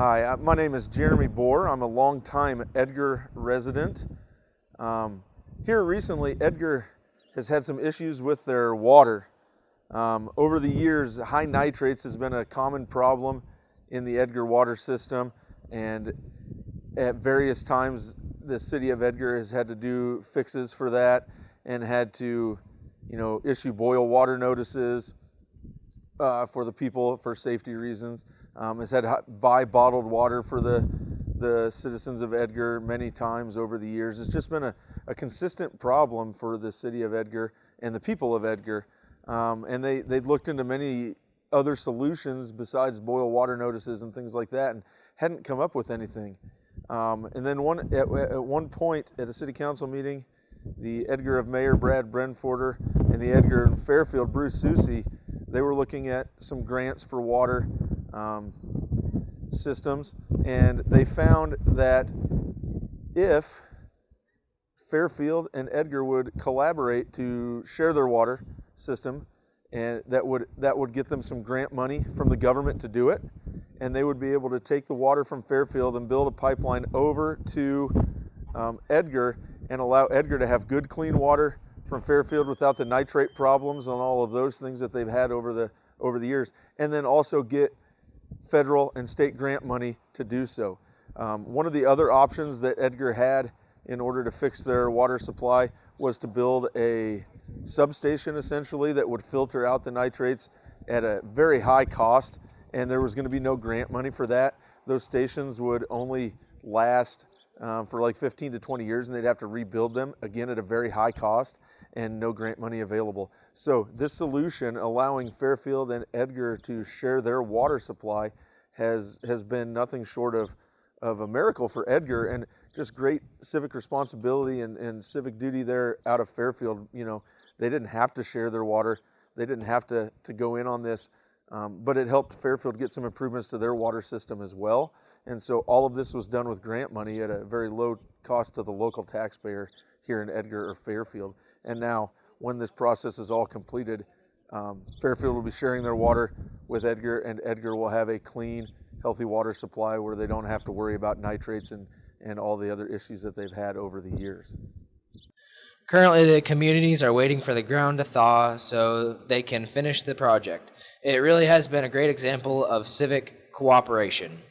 Hi, my name is Jeremy Bohr. I'm a longtime Edgar resident. Here recently, Edgar has had some issues with their water. Over the years, high nitrates has been a common problem in the Edgar water system, and at various times the city of Edgar has had to do fixes for that and had to, issue boil water notices for the people for safety reasons. Has had to buy bottled water for the citizens of Edgar many times over the years. It's just been a consistent problem for the city of Edgar and the people of Edgar. And they'd looked into many other solutions besides boil water notices and things like that, and hadn't come up with anything. And then at one point at a city council meeting, the Edgar of Mayor Brad Brenforder and the Edgar of Fairfield Bruce Susie, they were looking at some grants for water systems, and they found that if Fairfield and Edgar would collaborate to share their water system, and that would get them some grant money from the government to do it, and they would be able to take the water from Fairfield and build a pipeline over to Edgar and allow Edgar to have good clean water from Fairfield without the nitrate problems and all of those things that they've had over the years, and then also get federal and state grant money to do so. One of the other options that Edgar had in order to fix their water supply was to build a substation essentially that would filter out the nitrates at a very high cost, and there was going to be no grant money for that. Those stations would only last for like 15 to 20 years, and they'd have to rebuild them again at a very high cost and no grant money available. So this solution, allowing Fairfield and Edgar to share their water supply, has been nothing short of a miracle for Edgar, and just great civic responsibility and civic duty there out of Fairfield. They didn't have to share their water. They didn't have to go in on this, but it helped Fairfield get some improvements to their water system as well. And so all of this was done with grant money at a very low cost to the local taxpayer here in Edgar or Fairfield. And now, when this process is all completed, Fairfield will be sharing their water with Edgar, and Edgar will have a clean, healthy water supply where they don't have to worry about nitrates and all the other issues that they've had over the years. Currently, the communities are waiting for the ground to thaw so they can finish the project. It really has been a great example of civic cooperation.